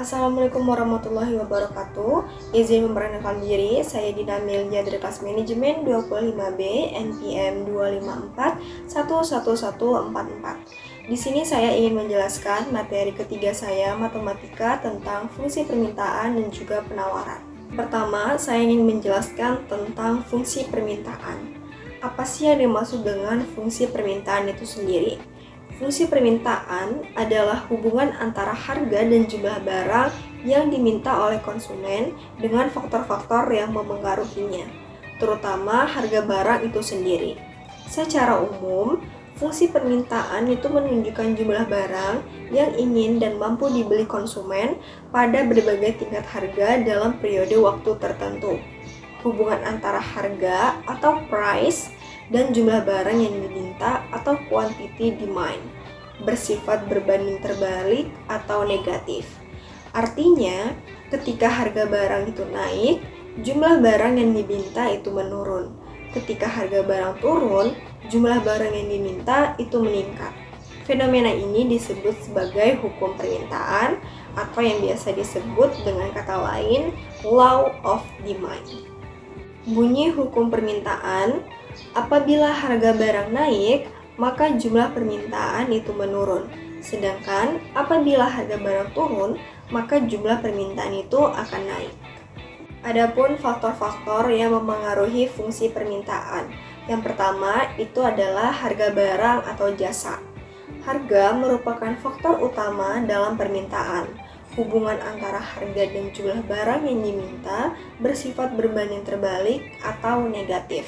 Assalamualaikum warahmatullahi wabarakatuh. Izin memperkenalkan diri, saya Dina Milja dari kelas manajemen 25B NPM 254-11144. Di sini saya ingin menjelaskan materi ketiga saya, matematika, tentang fungsi permintaan dan juga penawaran. Pertama, saya ingin menjelaskan tentang fungsi permintaan. Apa sih yang dimaksud dengan fungsi permintaan itu sendiri? Fungsi permintaan adalah hubungan antara harga dan jumlah barang yang diminta oleh konsumen dengan faktor-faktor yang memengaruhinya, terutama harga barang itu sendiri. Secara umum, fungsi permintaan itu menunjukkan jumlah barang yang ingin dan mampu dibeli konsumen pada berbagai tingkat harga dalam periode waktu tertentu. Hubungan antara harga atau price dan jumlah barang yang diminta atau quantity demand bersifat berbanding terbalik atau negatif. Artinya, ketika harga barang itu naik, jumlah barang yang diminta itu menurun. Ketika harga barang turun, jumlah barang yang diminta itu meningkat. Fenomena ini disebut sebagai hukum permintaan atau yang biasa disebut dengan kata lain law of demand. Bunyi hukum permintaan, apabila harga barang naik, maka jumlah permintaan itu menurun. Sedangkan apabila harga barang turun, maka jumlah permintaan itu akan naik. Adapun faktor-faktor yang memengaruhi fungsi permintaan. Yang pertama itu adalah harga barang atau jasa. Harga merupakan faktor utama dalam permintaan. Hubungan antara harga dan jumlah barang yang diminta bersifat berbanding terbalik atau negatif.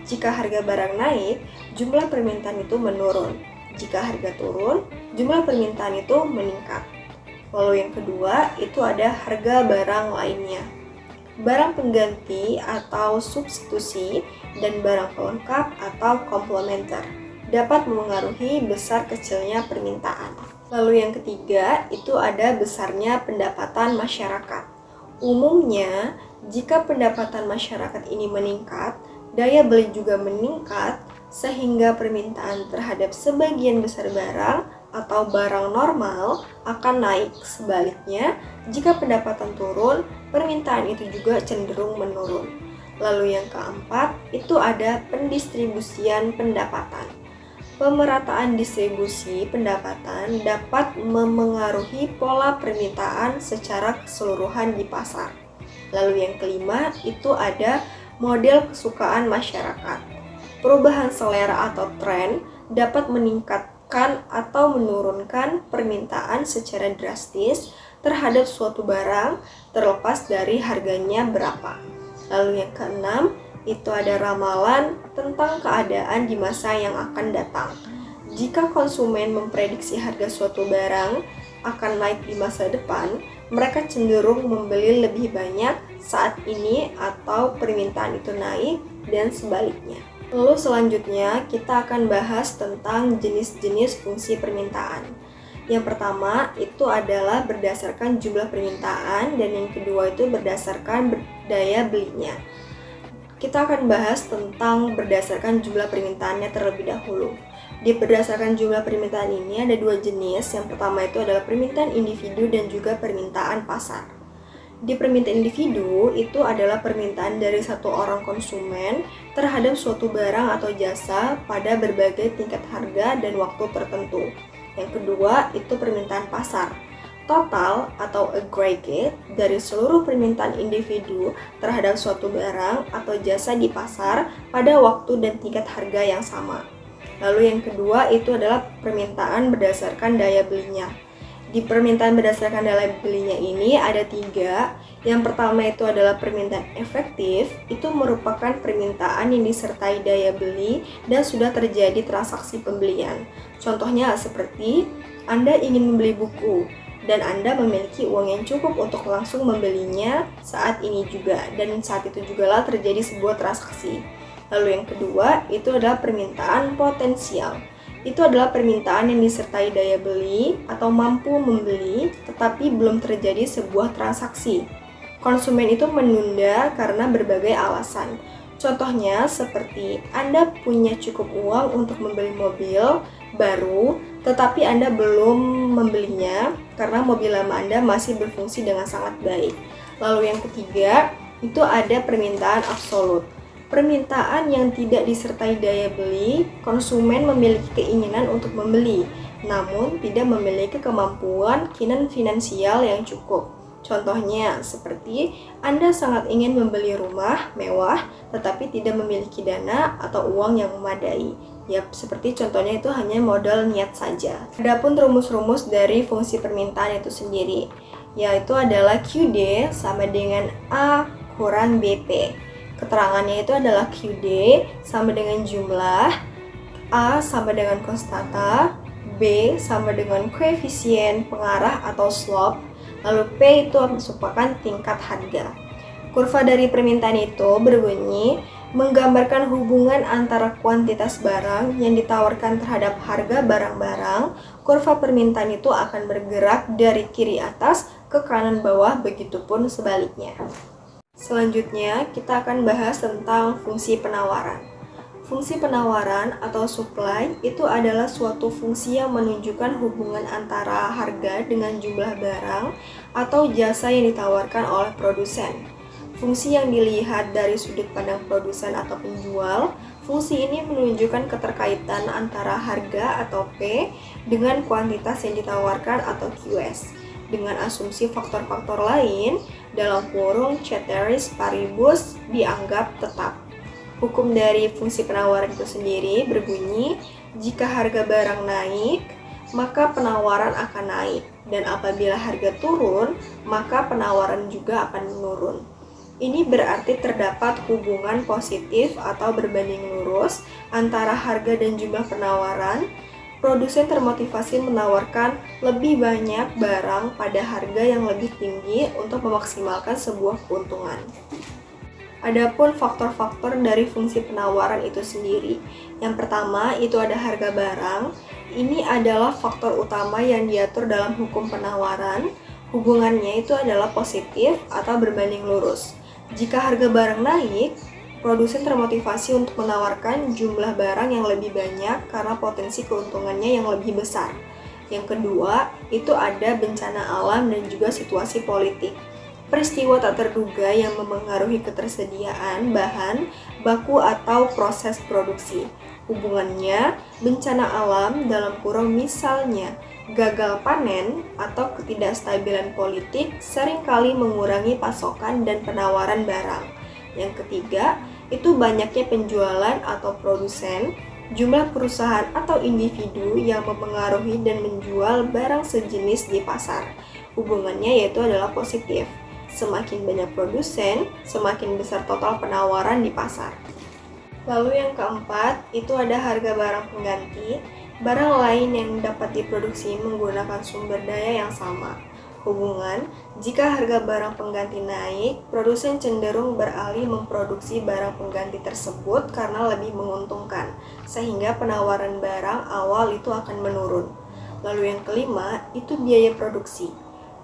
Jika harga barang naik, jumlah permintaan itu menurun. Jika harga turun, jumlah permintaan itu meningkat. Lalu yang kedua, itu ada harga barang lainnya. Barang pengganti atau substitusi dan barang pelengkap atau komplementer dapat memengaruhi besar kecilnya permintaan. Lalu yang ketiga, itu ada besarnya pendapatan masyarakat. Umumnya, jika pendapatan masyarakat ini meningkat, daya beli juga meningkat, sehingga permintaan terhadap sebagian besar barang atau barang normal akan naik. Sebaliknya, jika pendapatan turun, permintaan itu juga cenderung menurun. Lalu yang keempat, itu ada pendistribusian pendapatan. Pemerataan distribusi pendapatan dapat memengaruhi pola permintaan secara keseluruhan di pasar. Lalu yang kelima, itu ada model kesukaan masyarakat. Perubahan selera atau tren dapat meningkatkan atau menurunkan permintaan secara drastis terhadap suatu barang terlepas dari harganya berapa. Lalu yang keenam, itu ada ramalan tentang keadaan di masa yang akan datang. Jika konsumen memprediksi harga suatu barang akan naik di masa depan, mereka cenderung membeli lebih banyak saat ini atau permintaan itu naik dan sebaliknya. Lalu selanjutnya kita akan bahas tentang jenis-jenis fungsi permintaan. Yang pertama itu adalah berdasarkan jumlah permintaan dan yang kedua itu berdasarkan daya belinya. Kita akan bahas tentang berdasarkan jumlah permintaannya terlebih dahulu. Di berdasarkan jumlah permintaan ini ada dua jenis. Yang pertama itu adalah permintaan individu dan juga permintaan pasar. Di permintaan individu itu adalah permintaan dari satu orang konsumen terhadap suatu barang atau jasa pada berbagai tingkat harga dan waktu tertentu. Yang kedua itu permintaan pasar. Total atau aggregate dari seluruh permintaan individu terhadap suatu barang atau jasa di pasar pada waktu dan tingkat harga yang sama. Lalu yang kedua itu adalah permintaan berdasarkan daya belinya. Di permintaan berdasarkan daya belinya ini ada tiga. Yang pertama itu adalah permintaan efektif. Itu merupakan permintaan yang disertai daya beli dan sudah terjadi transaksi pembelian. Contohnya seperti Anda ingin membeli buku dan Anda memiliki uang yang cukup untuk langsung membelinya saat ini juga, dan saat itu juga terjadi sebuah transaksi. Lalu yang kedua itu adalah permintaan potensial. itu adalah permintaan yang disertai daya beli atau mampu membeli, tetapi belum terjadi sebuah transaksi. Konsumen itu menunda karena berbagai alasan. Contohnya seperti Anda punya cukup uang untuk membeli mobil baru, tetapi Anda belum membelinya karena mobil lama Anda masih berfungsi dengan sangat baik. Lalu yang ketiga, itu ada permintaan absolut. Permintaan yang tidak disertai daya beli, konsumen memiliki keinginan untuk membeli, namun tidak memiliki kemampuan finansial yang cukup. Contohnya, seperti Anda sangat ingin membeli rumah mewah, tetapi tidak memiliki dana atau uang yang memadai. Ya, seperti contohnya itu hanya modal niat saja. Adapun rumus-rumus dari fungsi permintaan itu sendiri, yaitu adalah QD sama dengan A kurang BP. Keterangannya itu adalah QD sama dengan jumlah, A sama dengan konstanta, B sama dengan koefisien pengarah atau slope, lalu P itu merupakan tingkat harga. Kurva dari permintaan itu berbunyi menggambarkan hubungan antara kuantitas barang yang ditawarkan terhadap harga barang-barang. Kurva permintaan itu akan bergerak dari kiri atas ke kanan bawah, begitupun sebaliknya. Selanjutnya, kita akan bahas tentang fungsi penawaran. Fungsi penawaran atau supply itu adalah suatu fungsi yang menunjukkan hubungan antara harga dengan jumlah barang atau jasa yang ditawarkan oleh produsen. Fungsi yang dilihat dari sudut pandang produsen atau penjual, fungsi ini menunjukkan keterkaitan antara harga atau P dengan kuantitas yang ditawarkan atau QS, dengan asumsi faktor-faktor lain dalam kurung ceteris paribus dianggap tetap. Hukum dari fungsi penawaran itu sendiri berbunyi, jika harga barang naik, maka penawaran akan naik, dan apabila harga turun, maka penawaran juga akan menurun. Ini berarti terdapat hubungan positif atau berbanding lurus antara harga dan jumlah penawaran. Produsen termotivasi menawarkan lebih banyak barang pada harga yang lebih tinggi untuk memaksimalkan sebuah keuntungan. Adapun faktor-faktor dari fungsi penawaran itu sendiri. Yang pertama, itu ada harga barang. Ini adalah faktor utama yang diatur dalam hukum penawaran. Hubungannya itu adalah positif atau berbanding lurus. Jika harga barang naik, produsen termotivasi untuk menawarkan jumlah barang yang lebih banyak karena potensi keuntungannya yang lebih besar. Yang kedua, itu ada bencana alam dan juga situasi politik. Peristiwa tak terduga yang memengaruhi ketersediaan bahan baku atau proses produksi. Hubungannya, bencana alam dalam kurung misalnya gagal panen atau ketidakstabilan politik seringkali mengurangi pasokan dan penawaran barang. Yang ketiga, itu banyaknya penjualan atau produsen, jumlah perusahaan atau individu yang memengaruhi dan menjual barang sejenis di pasar. Hubungannya yaitu adalah positif. Semakin banyak produsen, semakin besar total penawaran di pasar. Lalu yang keempat, itu ada harga barang pengganti, barang lain yang dapat diproduksi menggunakan sumber daya yang sama. Hubungan, jika harga barang pengganti naik, produsen cenderung beralih memproduksi barang pengganti tersebut karena lebih menguntungkan, sehingga penawaran barang awal itu akan menurun. Lalu yang kelima, itu biaya produksi,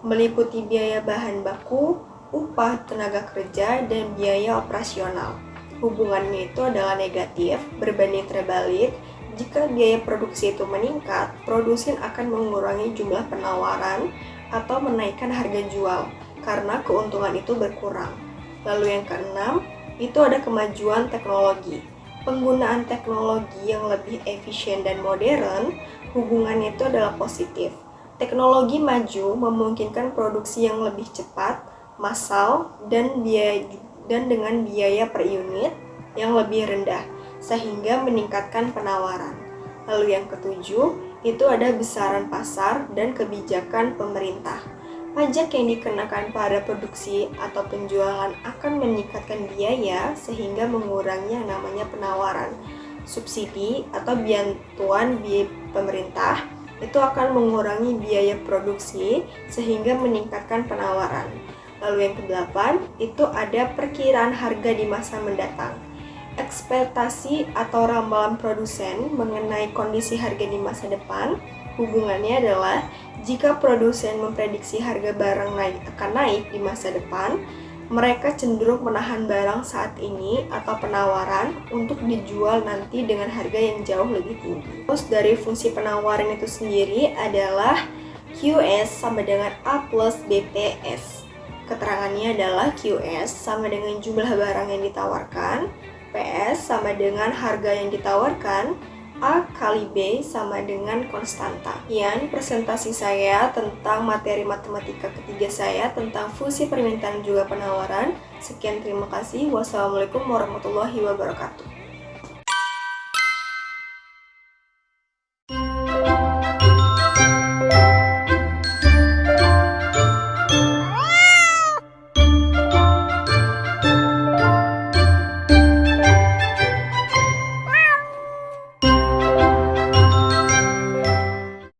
meliputi biaya bahan baku, upah tenaga kerja, dan biaya operasional. Hubungannya itu adalah negatif, berbanding terbalik. Jika biaya produksi itu meningkat, produsen akan mengurangi jumlah penawaran atau menaikkan harga jual karena keuntungan itu berkurang. Lalu yang keenam, itu ada kemajuan teknologi. Penggunaan teknologi yang lebih efisien dan modern, hubungannya itu adalah positif. Teknologi maju memungkinkan produksi yang lebih cepat, massal, dan dengan biaya per unit yang lebih rendah, sehingga meningkatkan penawaran. Lalu yang ketujuh, itu ada besaran pasar dan kebijakan pemerintah. Pajak yang dikenakan pada produksi atau penjualan akan meningkatkan biaya sehingga mengurangi yang namanya penawaran. Subsidi atau bantuan biaya pemerintah itu akan mengurangi biaya produksi sehingga meningkatkan penawaran. Lalu yang kedelapan, itu ada perkiraan harga di masa mendatang. Ekspektasi atau ramalan produsen mengenai kondisi harga di masa depan, hubungannya adalah jika produsen memprediksi harga barang akan naik di masa depan, mereka cenderung menahan barang saat ini atau penawaran untuk dijual nanti dengan harga yang jauh lebih tinggi. Terus dari fungsi penawaran itu sendiri adalah QS sama dengan A plus BPS. Keterangannya adalah QS sama dengan jumlah barang yang ditawarkan, PS sama dengan harga yang ditawarkan, A kali B sama dengan konstanta. Sekian presentasi saya tentang materi matematika ketiga saya tentang fungsi permintaan juga penawaran. Sekian, terima kasih. Wassalamualaikum warahmatullahi wabarakatuh.